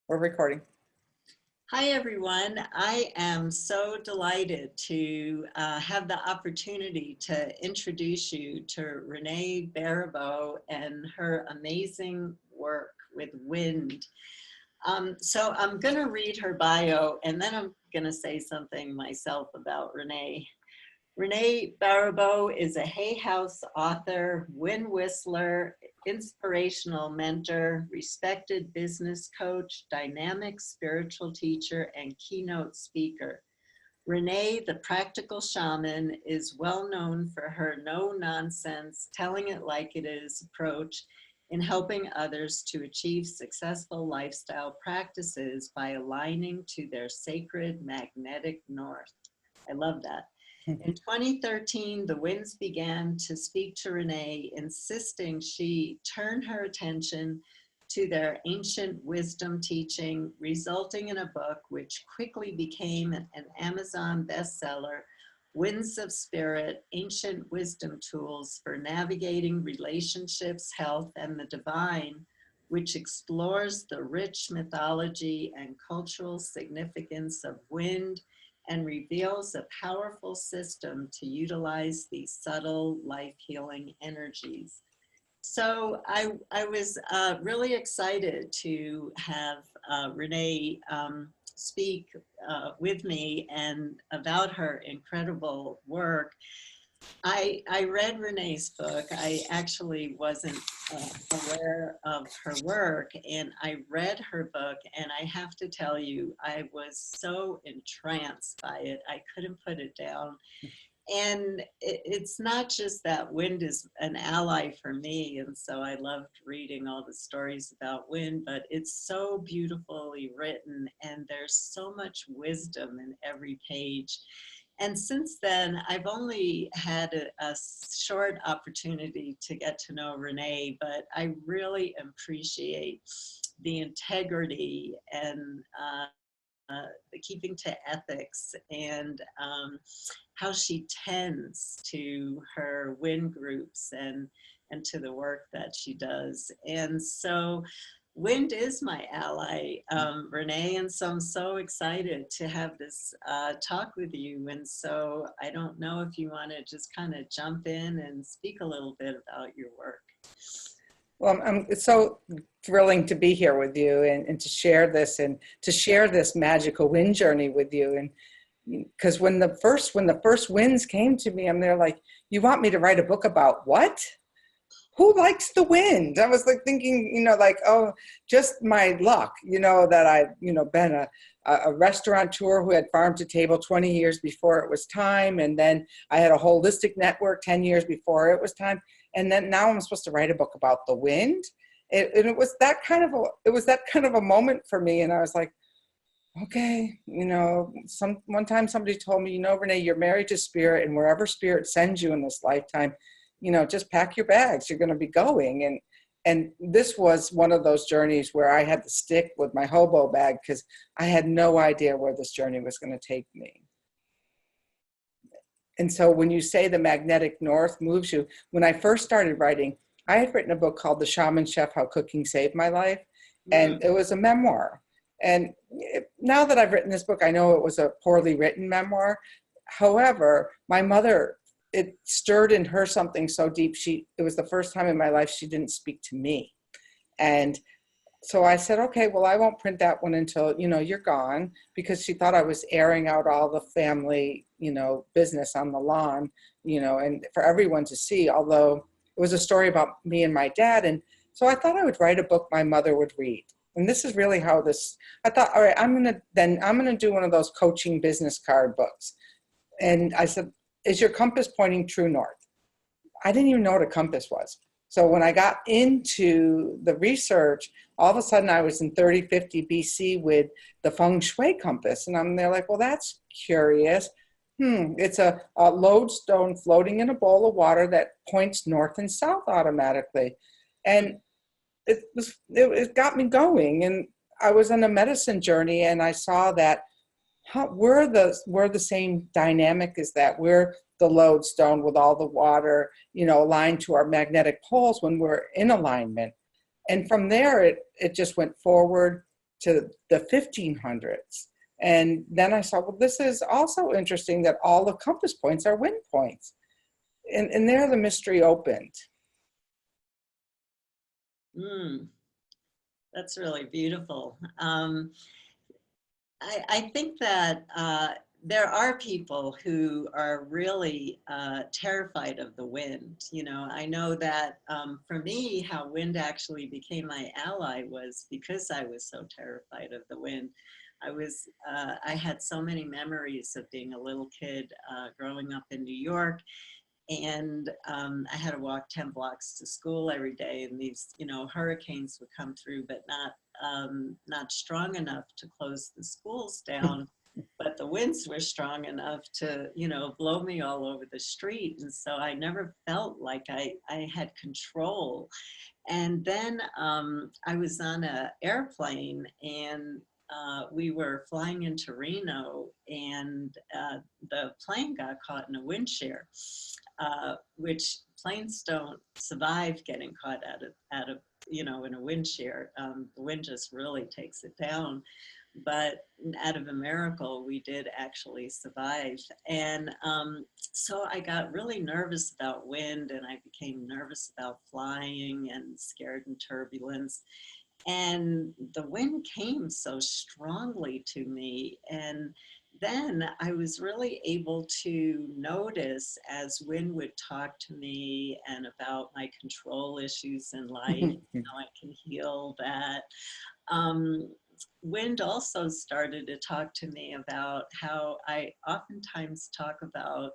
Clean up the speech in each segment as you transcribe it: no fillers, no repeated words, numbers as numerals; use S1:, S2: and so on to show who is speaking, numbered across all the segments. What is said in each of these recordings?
S1: We're recording.
S2: Hi, everyone. I am so delighted to have the opportunity to introduce you to Renee Baribeau and her amazing work with wind. So I'm going to read her bio, and then I'm going to say something myself about Renee. Renee Baribeau is a Hay House author, wind whistler, inspirational mentor, respected business coach, dynamic spiritual teacher, and keynote speaker. Renee, the practical shaman, is well known for her no-nonsense, telling it like it is approach in helping others to achieve successful lifestyle practices by aligning to their sacred magnetic north. I love that. In 2013, the winds began to speak to Renee, insisting she turn her attention to their ancient wisdom teaching, resulting in a book which quickly became an Amazon bestseller, Winds of Spirit, Ancient Wisdom Tools for Navigating Relationships, Health, and the Divine, which explores the rich mythology and cultural significance of wind and reveals a powerful system to utilize these subtle life-healing energies. So I was really excited to have Renee speak with me and about her incredible work. I read Renee's book. I actually wasn't aware of her work, and I read her book, and I have to tell you, I was so entranced by it. I couldn't put it down. And it's not just that wind is an ally for me, and so I loved reading all the stories about wind, but it's so beautifully written, and there's so much wisdom in every page. And since then, I've only had a short opportunity to get to know Renee, but I really appreciate the integrity and the keeping to ethics and how she tends to her wind groups and to the work that she does. And so wind is my ally, Renee, and so I'm so excited to have this talk with you. And so I don't know if you want to just kind of jump in and speak a little bit about your work.
S1: Well, it's so thrilling to be here with you and to share this magical wind journey with you. And because when the first winds came to me, I'm there like, you want me to write a book about what? Who likes the wind? I was like thinking, like, oh, just my luck, that I've, been a restaurateur who had farm to table 20 years before it was time. And then I had a holistic network 10 years before it was time. And then now I'm supposed to write a book about the wind. It was that kind of a moment for me. And I was like, okay, one time somebody told me, Renee, you're married to spirit, and wherever spirit sends you in this lifetime, just pack your bags, you're going to be going. And this was one of those journeys where I had to stick with my hobo bag because I had no idea where this journey was going to take me. And so when you say the magnetic north moves you, when I first started writing, I had written a book called The Shaman Chef, How Cooking Saved My Life. And it was a memoir. And now that I've written this book, I know it was a poorly written memoir. However, my mother, it stirred in her something so deep. It was the first time in my life she didn't speak to me. And so I said, okay, well, I won't print that one until, you're gone, because she thought I was airing out all the family, business on the lawn, and for everyone to see, although it was a story about me and my dad. And so I thought I would write a book my mother would read. And this is really how I thought, all right, I'm going to do one of those coaching business card books. And I said, is your compass pointing true north? I didn't even know what a compass was. So when I got into the research, all of a sudden I was in 3050 BC with the feng shui compass. And I'm there like, well, that's curious. It's a lodestone floating in a bowl of water that points north and south automatically. And it got me going. And I was on a medicine journey, and I saw that we're the same dynamic as that. We're the lodestone with all the water, aligned to our magnetic poles when we're in alignment. And from there, it just went forward. to the 1500s. And then I saw, well, this is also interesting that all the compass points are wind points. And there the mystery opened.
S2: That's really beautiful. I think that there are people who are really terrified of the wind. You know, I know that for me, how wind actually became my ally was because I was so terrified of the wind. I had so many memories of being a little kid growing up in New York, and I had to walk 10 blocks to school every day, and these, you know, hurricanes would come through, but not strong enough to close the schools down, but the winds were strong enough to, you know, blow me all over the street. And so I never felt like I had control. And then I was on an airplane, and we were flying into Reno, and the plane got caught in a wind shear, which planes don't survive getting caught out of you know, in a wind shear. The wind just really takes it down. But out of a miracle, we did actually survive. And so I got really nervous about wind, and I became nervous about flying and scared in turbulence. And the wind came so strongly to me. And then I was really able to notice as wind would talk to me and about my control issues in life, how I can heal that. Wind also started to talk to me about how I oftentimes talk about,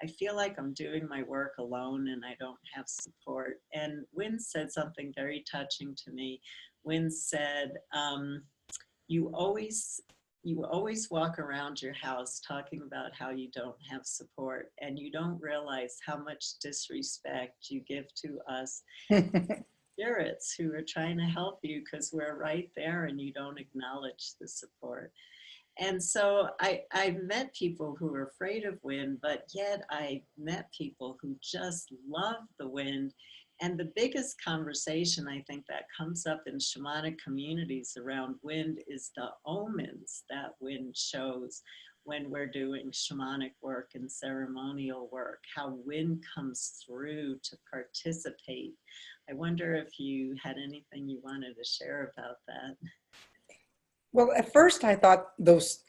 S2: I feel like I'm doing my work alone and I don't have support. And Wind said something very touching to me. Wind said, you always walk around your house talking about how you don't have support, and you don't realize how much disrespect you give to us spirits who are trying to help you, because we're right there and you don't acknowledge the support. And so I've met people who are afraid of wind, but yet I met people who just love the wind. And the biggest conversation I think that comes up in shamanic communities around wind is the omens that wind shows when we're doing shamanic work and ceremonial work, how wind comes through to participate. I wonder if you had anything you wanted to share about that.
S1: Well, at first I thought this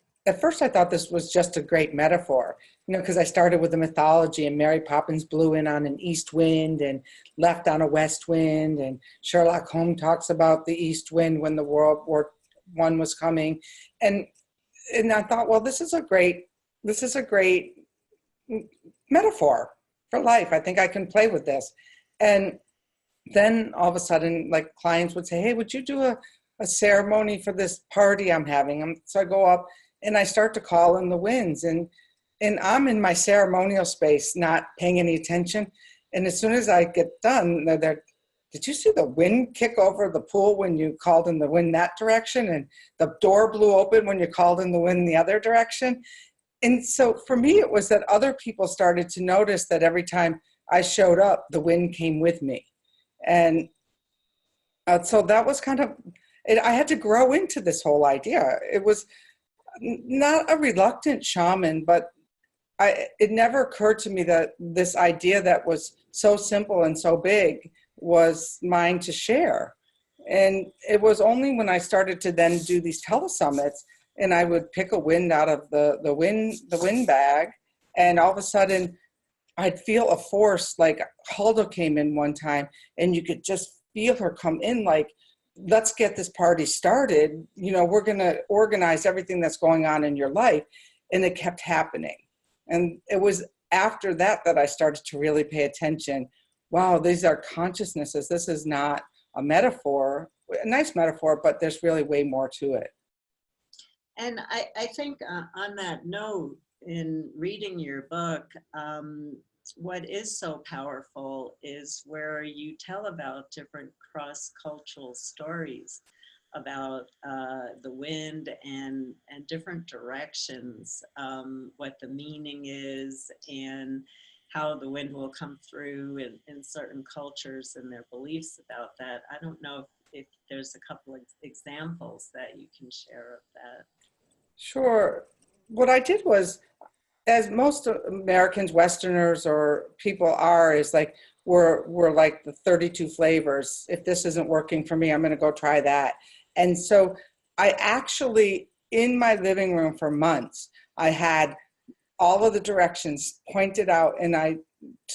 S1: was just a great metaphor, you know, because I started with the mythology, and Mary Poppins blew in on an east wind and left on a west wind, and Sherlock Holmes talks about the east wind when the World War I was coming, and I thought, well, this is a great metaphor for life. I think I can play with this. And then all of a sudden, like, clients would say, hey, would you do a ceremony for this party I'm having? So I go up and I start to call in the winds, and I'm in my ceremonial space, not paying any attention. And as soon as I get done, they're, did you see the wind kick over the pool when you called in the wind that direction? And the door blew open when you called in the wind the other direction. And so for me, it was that other people started to notice that every time I showed up, the wind came with me. And so that was kind of, I had to grow into this whole idea. It was not a reluctant shaman, but it never occurred to me that this idea that was so simple and so big was mine to share. And it was only when I started to then do these telesummits, and I would pick a wind out of the wind bag, and all of a sudden I'd feel a force. Like Hulda came in one time, and you could just feel her come in, like, let's get this party started. You know, we're going to organize everything that's going on in your life. And it kept happening. And it was after that that I started to really pay attention. Wow, these are consciousnesses. This is not a metaphor, a nice metaphor, but there's really way more to it.
S2: And I think on that note, in reading your book, what is so powerful is where you tell about different cross-cultural stories about the wind and different directions, what the meaning is, and how the wind will come through in certain cultures and their beliefs about that. I don't know if there's a couple of examples that you can share of that.
S1: Sure. What I did was, as most Americans, Westerners, or people are, is like we're like the 32 flavors. If this isn't working for me, I'm going to go try that. And so I actually, in my living room for months, I had all of the directions pointed out, and I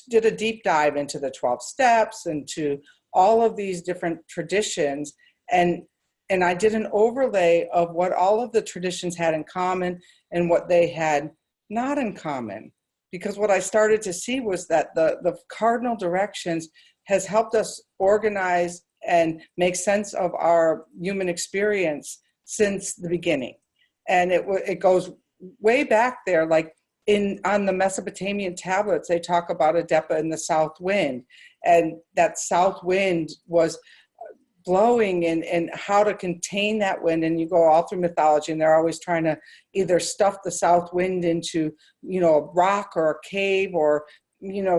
S1: did a deep dive into the 12 steps and to all of these different traditions, and I did an overlay of what all of the traditions had in common and what they had not in common. Because what I started to see was that the cardinal directions has helped us organize and make sense of our human experience since the beginning. And it goes way back there, like on the Mesopotamian tablets, they talk about Adepa and the south wind, and that south wind was blowing, and how to contain that wind. And you go all through mythology, and they're always trying to either stuff the south wind into, a rock or a cave, or,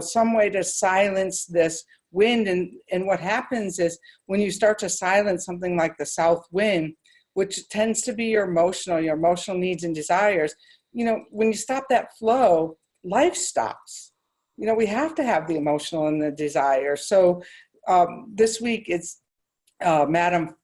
S1: some way to silence this wind. And what happens is when you start to silence something like the south wind, which tends to be your emotional needs and desires, when you stop that flow, life stops. We have to have the emotional and the desire. So this week it's Madam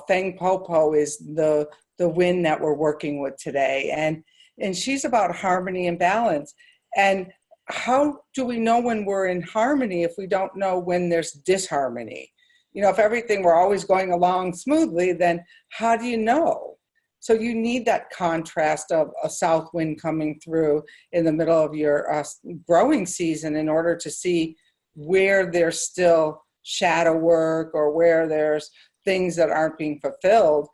S1: Feng Popo is the wind that we're working with today. And she's about harmony and balance. And how do we know when we're in harmony if we don't know when there's disharmony? If everything we're always going along smoothly, then how do you know? So you need that contrast of a south wind coming through in the middle of your growing season in order to see where there's still shadow work or where there's things that aren't being fulfilled.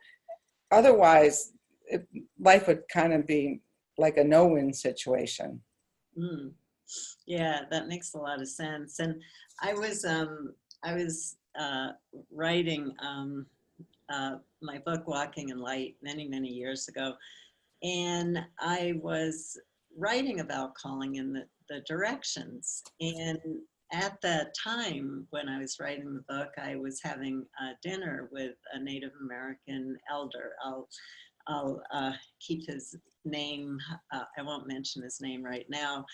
S1: Otherwise, life would kind of be like a no-win situation.
S2: Mm. Yeah, that makes a lot of sense. And I was writing my book, Walking in Light, many, many years ago. And I was writing about calling in the directions. And at that time, when I was writing the book, I was having dinner with a Native American elder. I'll keep his name. I won't mention his name right now.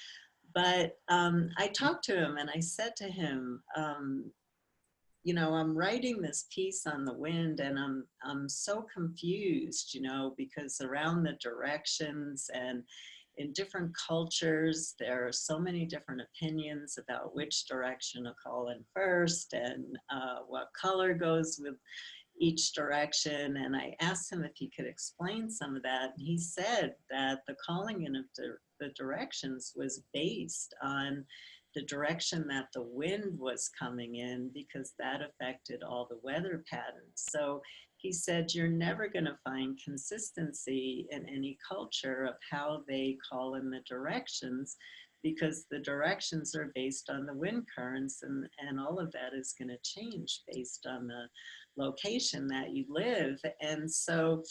S2: But I talked to him and I said to him, I'm writing this piece on the wind, and I'm so confused, because around the directions and in different cultures, there are so many different opinions about which direction to call in first, and what color goes with each direction. And I asked him if he could explain some of that. And he said that the calling in of the directions was based on the direction that the wind was coming in, because that affected all the weather patterns. So he said, you're never going to find consistency in any culture of how they call in the directions, because the directions are based on the wind currents, and all of that is going to change based on the location that you live. And so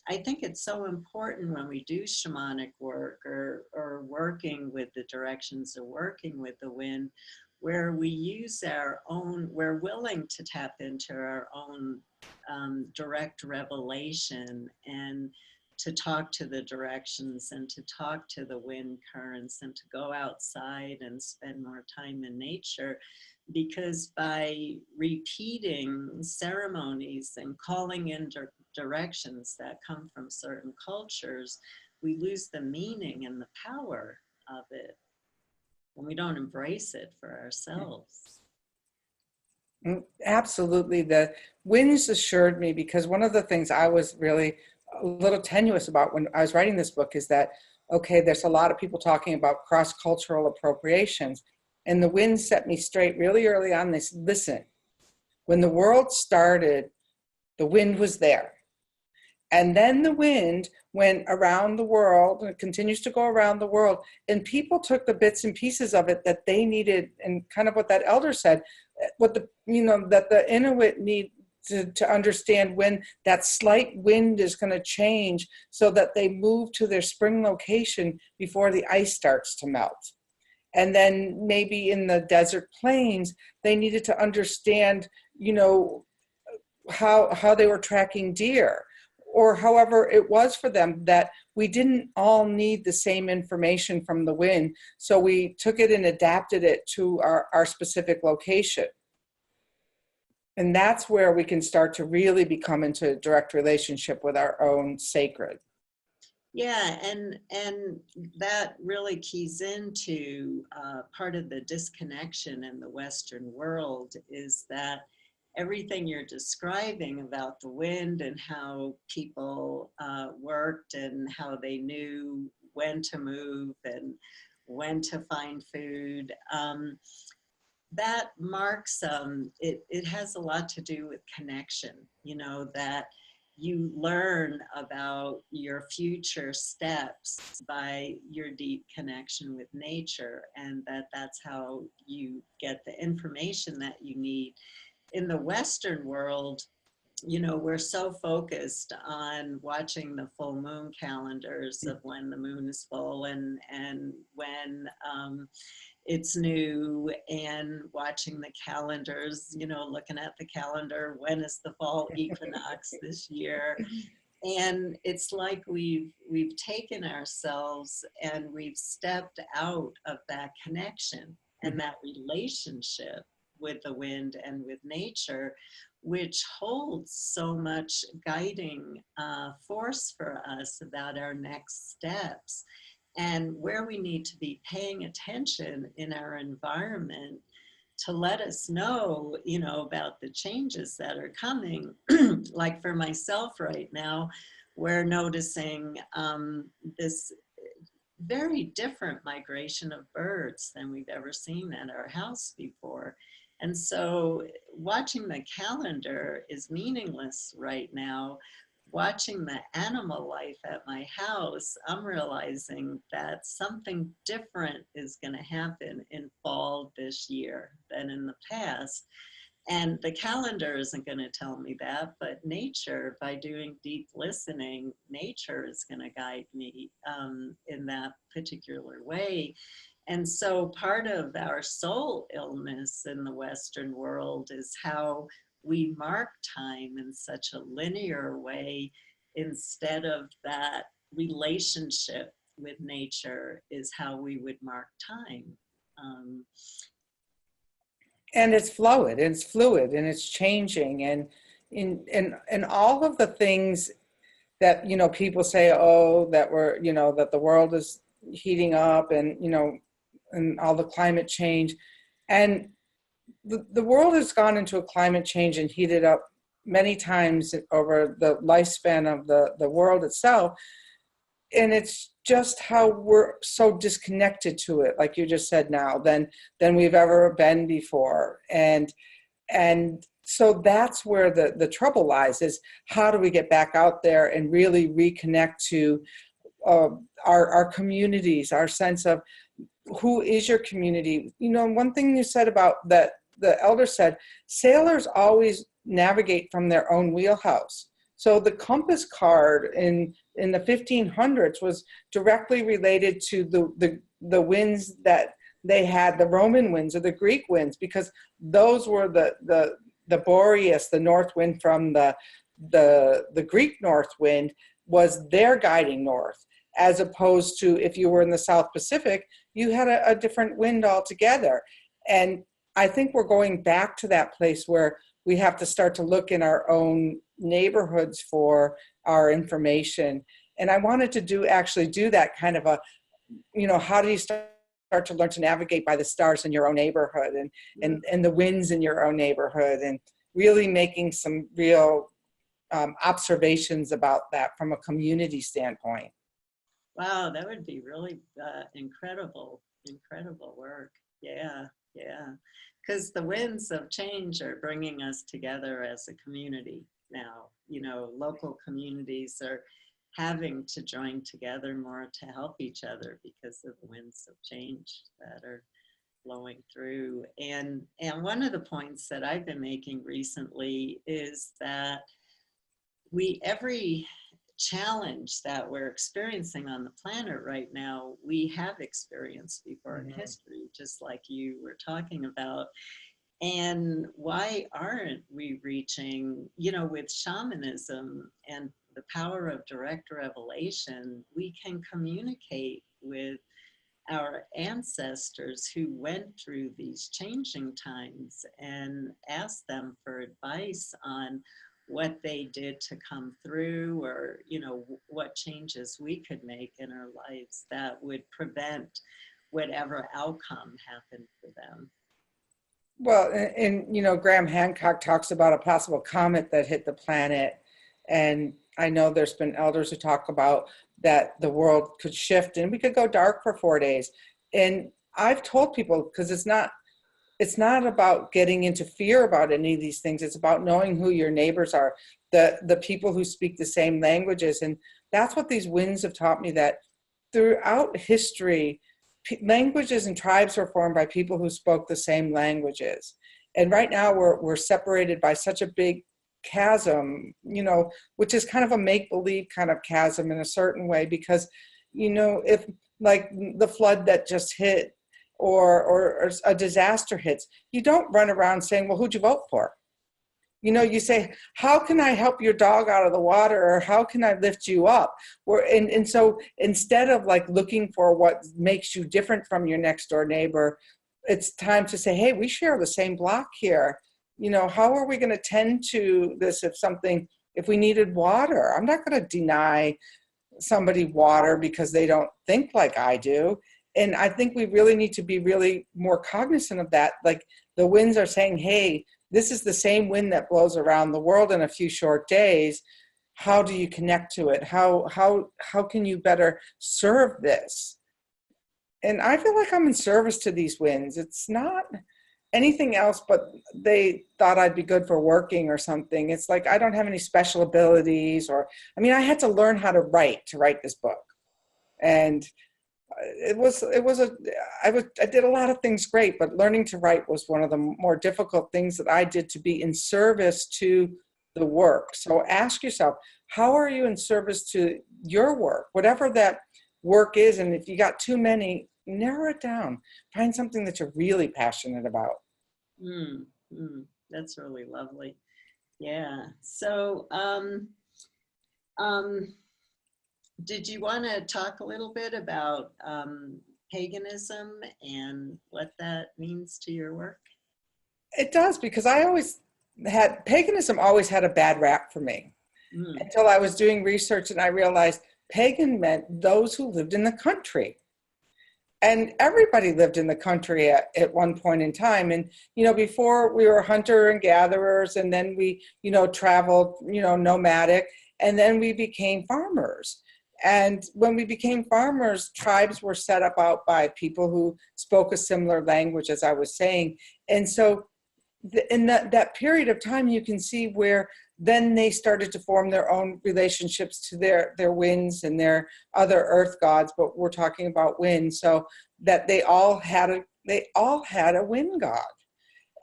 S2: I think it's so important when we do shamanic work or working with the directions or working with the wind, where we use we're willing to tap into our own direct revelation, and to talk to the directions and to talk to the wind currents and to go outside and spend more time in nature. Because by repeating ceremonies and calling in directions that come from certain cultures, we lose the meaning and the power of it when we don't embrace it for ourselves.
S1: Absolutely. The winds assured me, because one of the things I was really a little tenuous about when I was writing this book is that, okay, there's a lot of people talking about cross-cultural appropriations. And the wind set me straight really early on. They said, listen, when the world started, the wind was there. And then the wind went around the world, and it continues to go around the world. And people took the bits and pieces of it that they needed, and kind of what that elder said, that the Inuit need to understand when that slight wind is going to change, so that they move to their spring location before the ice starts to melt. And then maybe in the desert plains, they needed to understand, how they were tracking deer, or however it was for them, that we didn't all need the same information from the wind. So we took it and adapted it to our specific location. And that's where we can start to really become into a direct relationship with our own sacred.
S2: Yeah, and that really keys into part of the disconnection in the Western world, is that everything you're describing about the wind and how people worked and how they knew when to move and when to find food, that marks, it has a lot to do with connection, you know, that you learn about your future steps by your deep connection with nature, and that's how you get the information that you need. In the Western world, you know, we're so focused on watching the full moon calendars of when the moon is full and when it's new, and watching the calendars, you know, looking at the calendar, when is the fall equinox this year? And it's like we've taken ourselves and we've stepped out of that connection and that relationship with the wind and with nature, which holds so much guiding force for us about our next steps and where we need to be paying attention in our environment to let us know, you know, about the changes that are coming. Like for myself right now, we're noticing this very different migration of birds than we've ever seen at our house before. And so watching the calendar is meaningless right now. Watching the animal life at my house, I'm realizing that something different is going to happen in fall this year than in the past. And the calendar isn't going to tell me that, but nature, by doing deep listening, nature is going to guide me in that particular way. And so part of our soul illness in the Western world is how we mark time in such a linear way instead of that relationship with nature is how we would mark time.
S1: And it's fluid, and it's changing, and in all of the things that, you know, people say, oh, that we're, you know, that the world is heating up, and, you know, and all the climate change, and the world has gone into a climate change and heated up many times over the lifespan of the world itself. And it's just how we're so disconnected to it, like you just said, now than we've ever been before. And so that's where the trouble lies, is how do we get back out there and really reconnect to our communities, our sense of who is your community. You know, one thing you said about that, the elder said, sailors always navigate from their own wheelhouse. So the compass card in the 1500s was directly related to the winds that they had, the Roman winds or the Greek winds, because those were the Boreas, the north wind from the Greek north wind, was their guiding north, as opposed to if you were in the South Pacific, you had a different wind altogether. And I think we're going back to that place where we have to start to look in our own neighborhoods for our information. And I wanted to actually do that kind of a, you know, how do you start to learn to navigate by the stars in your own neighborhood, and the winds in your own neighborhood, and really making some real observations about that from a community standpoint.
S2: Wow, that would be really incredible work. Yeah, yeah. Because the winds of change are bringing us together as a community now. You know, local communities are having to join together more to help each other because of the winds of change that are flowing through. And one of the points that I've been making recently is that every challenge that we're experiencing on the planet right now, we have experienced before in history, just like you were talking about. And why aren't we reaching, with shamanism and the power of direct revelation, we can communicate with our ancestors who went through these changing times and ask them for advice on what they did to come through, or what changes we could make in our lives that would prevent whatever outcome happened for them.
S1: Well, and Graham Hancock talks about a possible comet that hit the planet. And I know there's been elders who talk about that the world could shift and we could go dark for 4 days. And I've told people, because it's not about getting into fear about any of these things. It's about knowing who your neighbors are, the people who speak the same languages. And that's what these winds have taught me, that throughout history, languages and tribes were formed by people who spoke the same languages. And right now we're separated by such a big chasm, which is kind of a make-believe kind of chasm in a certain way, because, if like the flood that just hit or a disaster hits, you don't run around saying, well, who'd you vote for? You say, how can I help your dog out of the water, or how can I lift you up? And so instead of like looking for what makes you different from your next door neighbor, it's time to say, hey, we share the same block here. How are we going to tend to this if we needed water? I'm not going to deny somebody water because they don't think like I do. And I think we really need to be really more cognizant of that. Like the winds are saying, hey, this is the same wind that blows around the world in a few short days. How do you connect to it? How can you better serve this? And I feel like I'm in service to these winds. It's not anything else, but they thought I'd be good for working or something. It's like I don't have any special abilities, I had to learn how to write this book. And I did a lot of things great, but learning to write was one of the more difficult things that I did to be in service to the work. So ask yourself, how are you in service to your work, whatever that work is? And if you got too many, narrow it down. Find something that you're really passionate about.
S2: That's really lovely. Yeah. So, did you want to talk a little bit about paganism and what that means to your work?
S1: It does, because paganism always had a bad rap for me until I was doing research and I realized pagan meant those who lived in the country. And everybody lived in the country at one point in time. And, before we were hunter and gatherers, and then we, traveled, nomadic, and then we became farmers. And when we became farmers, tribes were set up out by people who spoke a similar language, as I was saying. And so in that period of time, you can see where then they started to form their own relationships to their winds and their other earth gods, but we're talking about wind. So that they all had a wind god.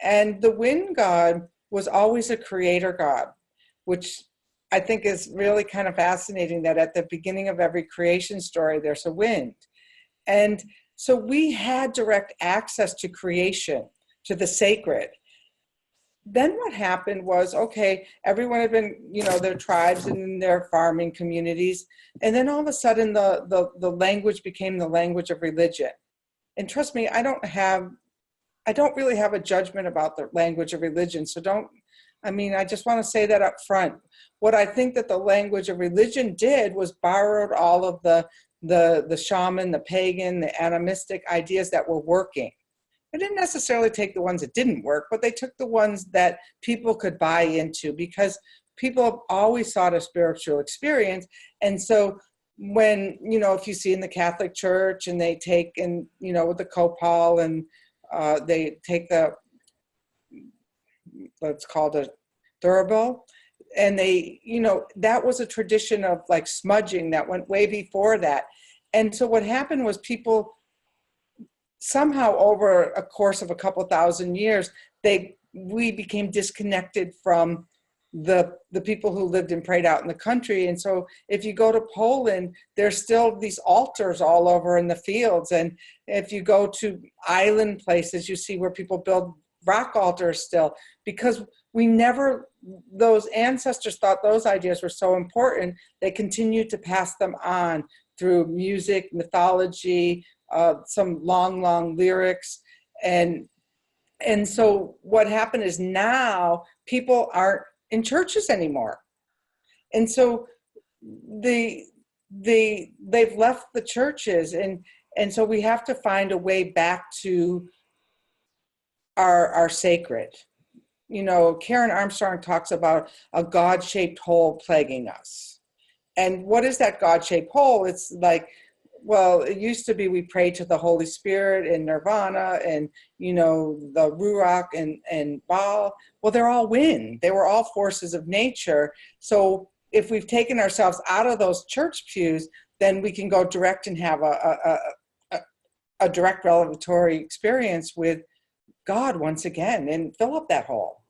S1: And the wind god was always a creator god, which I think is really kind of fascinating, that at the beginning of every creation story, there's a wind. And so we had direct access to creation, to the sacred. Then what happened was, okay, everyone had been, their tribes and their farming communities. And then all of a sudden the language became the language of religion. And trust me, I don't really have a judgment about the language of religion. So I just want to say that up front. What I think that the language of religion did was borrowed all of the shaman, the pagan, the animistic ideas that were working. They didn't necessarily take the ones that didn't work, but they took the ones that people could buy into, because people have always sought a spiritual experience. And so when, if you see in the Catholic Church and they take, and, with the copal, and they take what's called a thurible, and they, that was a tradition of like smudging that went way before that. And so what happened was people somehow over a course of a couple thousand years, we became disconnected from the people who lived and prayed out in the country. And so if you go to Poland, there's still these altars all over in the fields. And if you go to island places, you see where people build rock altars still, because we never, those ancestors thought those ideas were so important. They continued to pass them on through music, mythology, some long lyrics. And so what happened is now people aren't in churches anymore. And so they've left the churches, and so we have to find a way back to our sacred. You know, Karen Armstrong talks about a God-shaped hole plaguing us. And what is that God-shaped hole? It's like, well, it used to be we prayed to the Holy Spirit and Nirvana and, you know, the Ruach and Baal. Well, they're all wind. They were all forces of nature. So if we've taken ourselves out of those church pews, then we can go direct and have a direct revelatory experience with God once again and fill up that hole.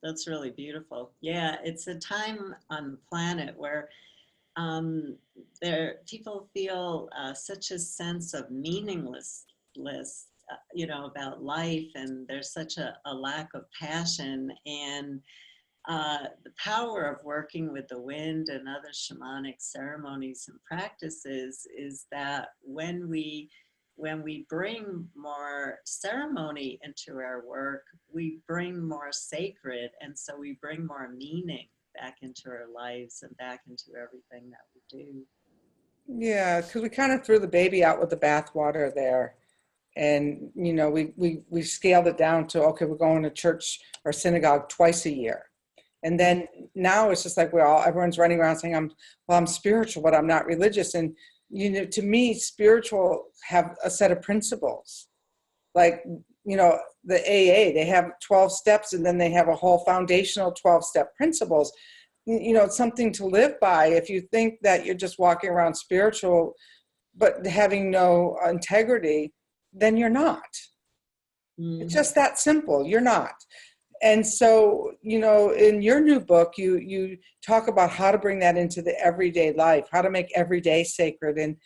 S2: That's really beautiful. Yeah, it's a time on the planet where people feel such a sense of meaninglessness, you know, about life, and there's such a lack of passion. And the power of working with the wind and other shamanic ceremonies and practices is that when we bring more ceremony into our work, we bring more sacred, and so we bring more meaning back into our lives and back into everything that we do.
S1: Yeah, because we kind of threw the baby out with the bathwater there. And, you know, we scaled it down to, okay, we're going to church or synagogue twice a year. And then now it's just like everyone's running around saying, I'm spiritual, but I'm not religious. And, you know, to me, spiritual have a set of principles. Like, you know, the AA, they have 12 steps, and then they have a whole foundational 12-step principles. You know, it's something to live by. If you think that you're just walking around spiritual, but having no integrity, then you're not. It's just that simple. You're not. And so, you know, in your new book, you talk about how to bring that into the everyday life, how to make every day sacred. And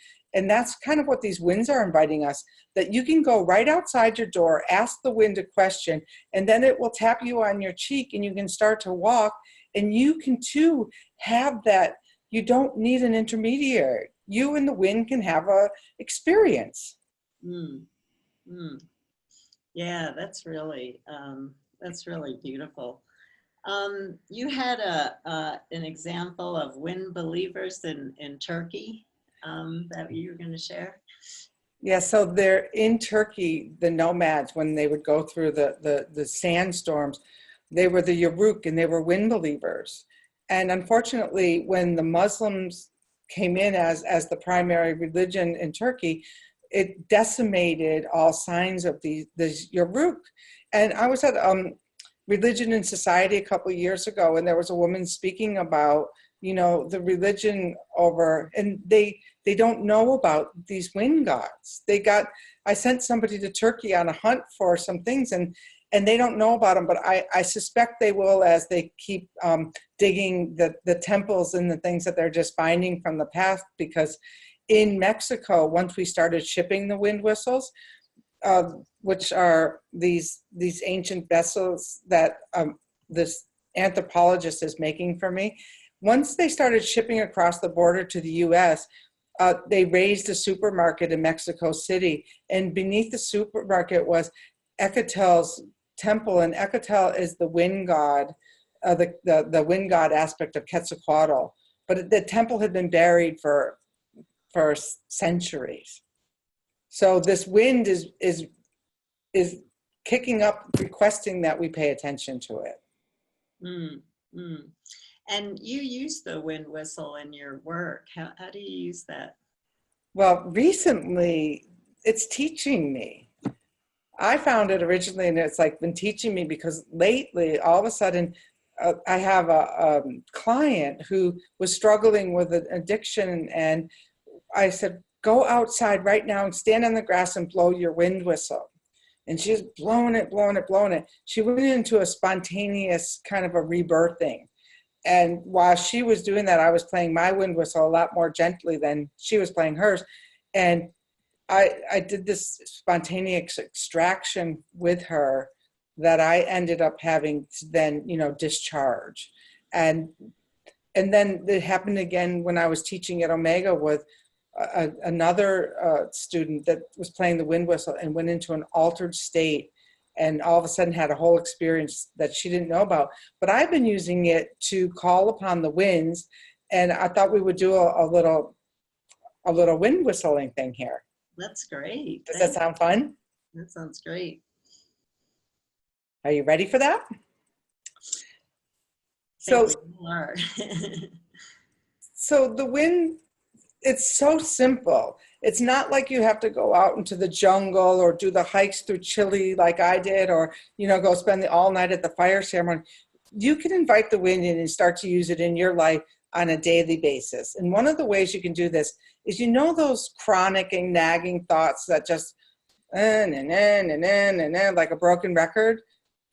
S1: that's kind of what these winds are inviting us, that you can go right outside your door, ask the wind a question, and then it will tap you on your cheek and you can start to walk. And you can too have that. You don't need an intermediary. You and the wind can have a experience.
S2: Yeah, that's really beautiful. You had an example of wind believers in Turkey that you were going to share.
S1: Yeah, so they're in Turkey, the nomads, when they would go through the sandstorms, they were the Yaruk, and they were wind believers. And unfortunately, when the Muslims came in as the primary religion in Turkey, it decimated all signs of the Yaruk. And I was at Religion and Society a couple of years ago, and there was a woman speaking about, you know, the religion over, and they don't know about these wind gods. I sent somebody to Turkey on a hunt for some things, and they don't know about them, but I suspect they will as they keep digging the temples and the things that they're just finding from the past. Because in Mexico, once we started shipping the wind whistles, which are these ancient vessels that this anthropologist is making for me, once they started shipping across the border to the US, they raised a supermarket in Mexico City, and beneath the supermarket was Ecatel's temple, and Ecatel is the wind god, the wind god aspect of Quetzalcoatl. But the temple had been buried for centuries. So this wind is kicking up, requesting that we pay attention to it.
S2: And you use the wind whistle in your work. How do you use that?
S1: Well, recently it's teaching me. I found it originally, and it's like been teaching me, because lately, all of a sudden, I have a client who was struggling with an addiction, and I said, go outside right now and stand on the grass and blow your wind whistle. And she's blowing it. She went into a spontaneous kind of a rebirthing. And while she was doing that, I was playing my wind whistle a lot more gently than she was playing hers. And I did this spontaneous extraction with her that I ended up having to then, discharge. And then it happened again when I was teaching at Omega with another student that was playing the wind whistle and went into an altered state, and all of a sudden had a whole experience that she didn't know about. But I've been using it to call upon the winds, and I thought we would do a little wind whistling thing here.
S2: That's great.
S1: Does that sound fun?
S2: That sounds great.
S1: Are you ready for that?
S2: So,
S1: so the wind, it's so simple. It's not like you have to go out into the jungle or do the hikes through Chile like I did, or, go spend all night at the fire ceremony. You can invite the wind in and start to use it in your life on a daily basis. And one of the ways you can do this is, those chronic and nagging thoughts that just, like a broken record.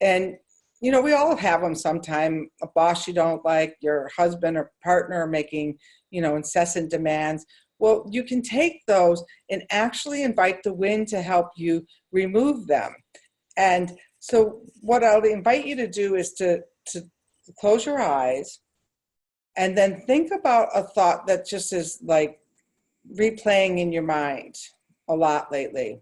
S1: And, we all have them sometime. A boss you don't like, your husband or partner making, incessant demands. Well, you can take those and actually invite the wind to help you remove them. And so what I'll invite you to do is to close your eyes and then think about a thought that just is like replaying in your mind a lot lately.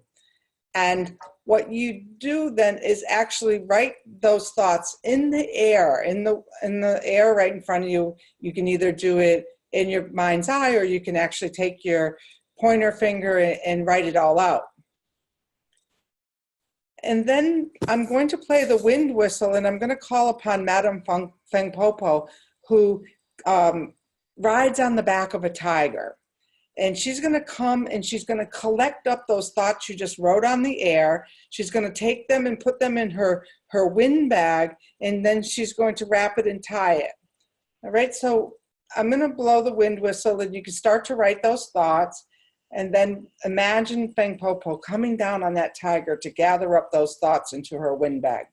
S1: And what you do then is actually write those thoughts in the air, in the air right in front of you. You can either do it in your mind's eye, or you can actually take your pointer finger and write it all out. And then I'm going to play the wind whistle, and I'm going to call upon Madame Feng Popo, who rides on the back of a tiger. And she's going to come and she's going to collect up those thoughts you just wrote on the air. She's going to take them and put them in her wind bag, and then she's going to wrap it and tie it. All right, so I'm going to blow the wind whistle, and you can start to write those thoughts. And then imagine Feng Popo coming down on that tiger to gather up those thoughts into her wind bag.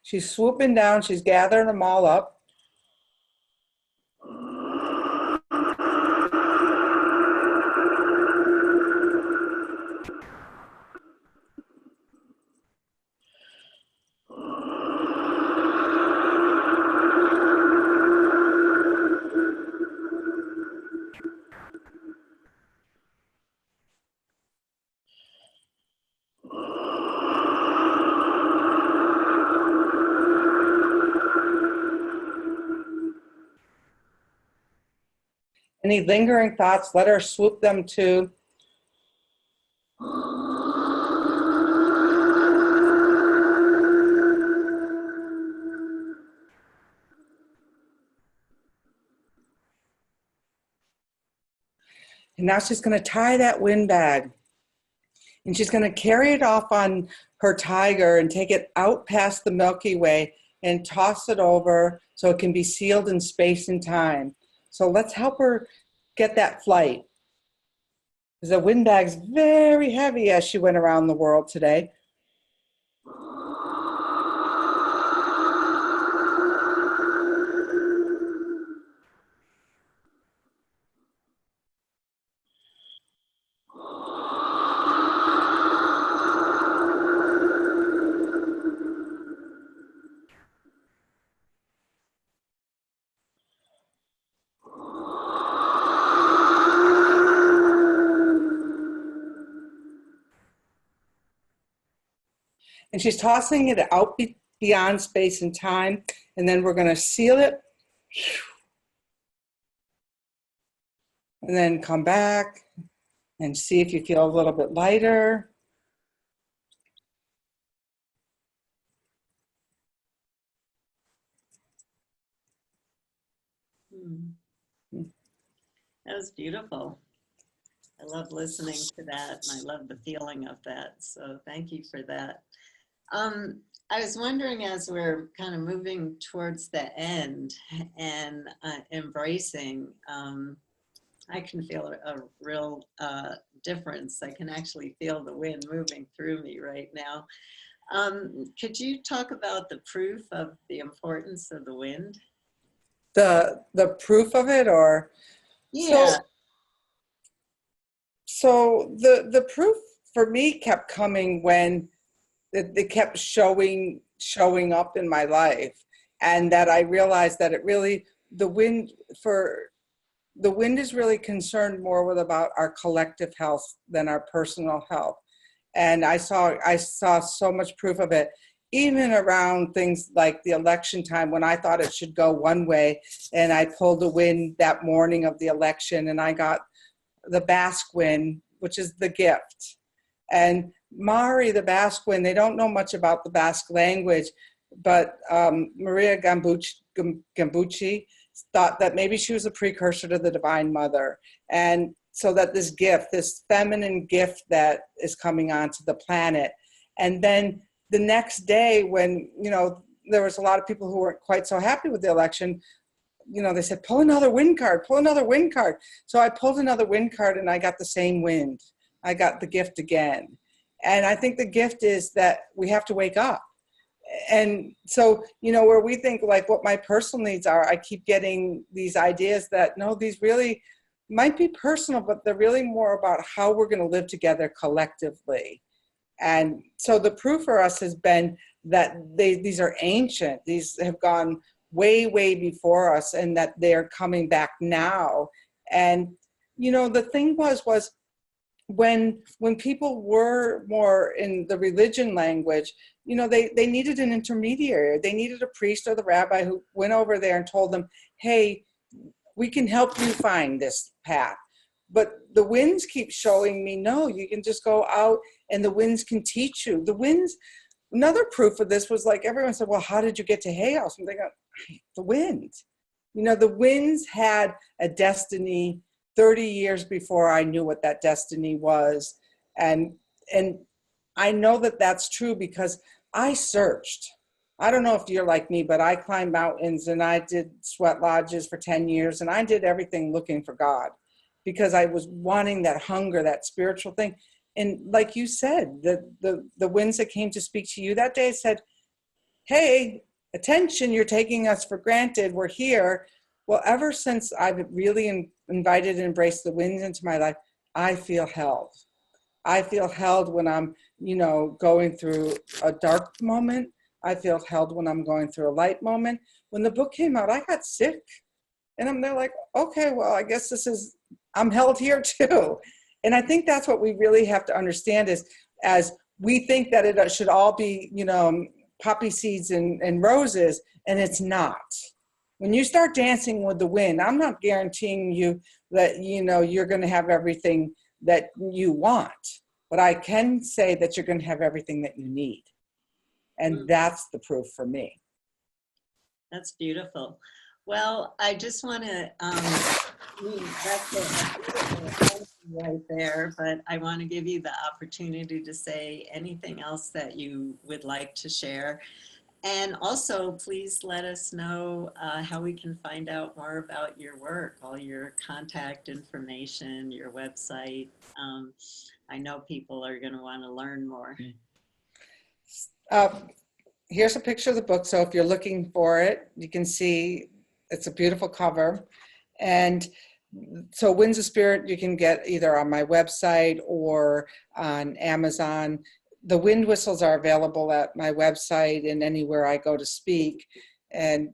S1: She's swooping down, she's gathering them all up. Any lingering thoughts, let her swoop them too. And now she's going to tie that wind bag. And she's going to carry it off on her tiger and take it out past the Milky Way and toss it over so it can be sealed in space and time. So let's help her get that flight. Because the wind bag's very heavy as she went around the world today. And she's tossing it out beyond space and time. And then we're going to seal it. And then come back and see if you feel a little bit lighter.
S2: That was beautiful. I love listening to that, and I love the feeling of that. So thank you for that. I was wondering, as we're kind of moving towards the end and embracing I can feel a real difference. I can actually feel the wind moving through me right now. Could you talk about the proof of the importance of the wind?
S1: The proof of it, or
S2: Yeah.
S1: so the proof for me kept coming when they kept showing up in my life, and that I realized that it really, the wind for the wind is really concerned more with about our collective health than our personal health. And I saw so much proof of it, even around things like the election time, when I thought it should go one way, and I pulled the wind that morning of the election, and I got the Basque wind, which is the gift. And Mari, the Basque wind, they don't know much about the Basque language, but Maria Gambucci thought that maybe she was a precursor to the Divine Mother. And so that this gift, this feminine gift that is coming onto the planet. And then the next day, when, there was a lot of people who weren't quite so happy with the election, they said, pull another wind card, pull another wind card. So I pulled another wind card, and I got the same wind. I got the gift again. And I think the gift is that we have to wake up. And so, where we think like what my personal needs are, I keep getting these ideas that, no, these really might be personal, but they're really more about how we're going to live together collectively. And so the proof for us has been that these are ancient. These have gone way, way before us, and that they're coming back now. And, the thing was when people were more in the religion language, they needed an intermediary. They needed a priest or the rabbi who went over there and told them, hey, we can help you find this path. But the winds keep showing me, no, you can just go out and the winds can teach you. The winds, another proof of this was like, everyone said, well, how did you get to Hay House? I'm thinking, the wind. The winds had a destiny 30 years before I knew what that destiny was. And I know that that's true because I searched. I don't know if you're like me, but I climbed mountains and I did sweat lodges for 10 years, and I did everything looking for God because I was wanting that hunger, that spiritual thing. And like you said, the winds that came to speak to you that day said, hey, attention, you're taking us for granted. We're here. Well, ever since I've really invited and embraced the winds into my life, I feel held. I feel held when I'm, going through a dark moment. I feel held when I'm going through a light moment. When the book came out, I got sick. And I'm there like, okay, well, I guess I'm held here too. And I think that's what we really have to understand is, as we think that it should all be, poppy seeds and roses, and it's not. When you start dancing with the wind, I'm not guaranteeing you that, you're going to have everything that you want. But I can say that you're going to have everything that you need. And that's the proof for me.
S2: That's beautiful. Well, I just want to, that's it right there, but I want to give you the opportunity to say anything else that you would like to share. And also, please let us know how we can find out more about your work, all your contact information, your website. I know people are going to want to learn more.
S1: Here's a picture of the book. So if you're looking for it, you can see it's a beautiful cover. And so Winds of Spirit, you can get either on my website or on Amazon. The wind whistles are available at my website and anywhere I go to speak. And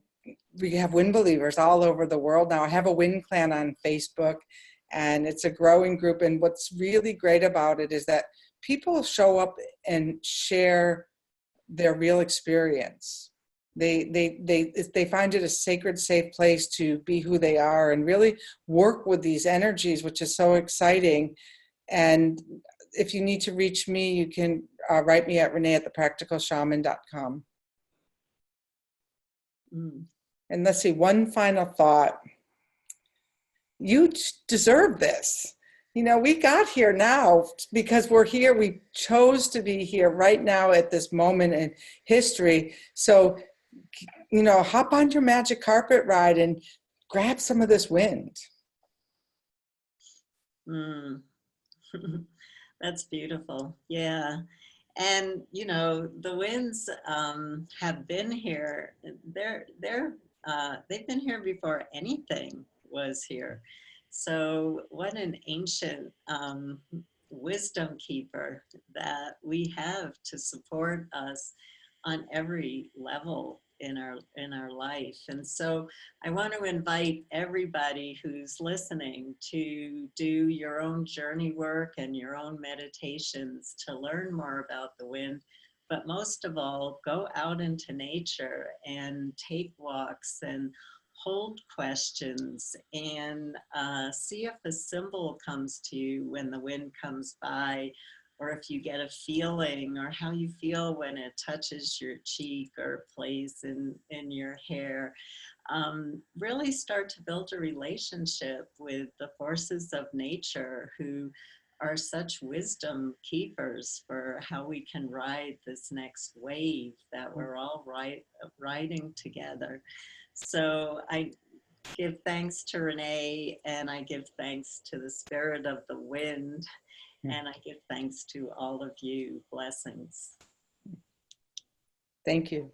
S1: we have wind believers all over the world now. I have a wind clan on Facebook, and it's a growing group. And what's really great about it is that people show up and share their real experience. They find it a sacred, safe place to be who they are and really work with these energies, which is so exciting. And if you need to reach me, you can write me at Renee@thepracticalshaman.com. And let's see, one final thought. You deserve this. We got here now because we're here. We chose to be here right now at this moment in history. So, hop on your magic carpet ride and grab some of this wind.
S2: Mm. That's beautiful. Yeah. And you know, the winds have been here. They've been here before anything was here. So what an ancient wisdom keeper that we have to support us on every level in our life. And so I want to invite everybody who's listening to do your own journey work and your own meditations to learn more about the wind. But most of all, go out into nature and take walks and hold questions and see if a symbol comes to you when the wind comes by, or if you get a feeling, or how you feel when it touches your cheek or plays in your hair. Really start to build a relationship with the forces of nature who are such wisdom keepers for how we can ride this next wave that we're all riding together. So I give thanks to Renee, and I give thanks to the spirit of the wind, and I give thanks to all of you. Blessings.
S1: Thank you.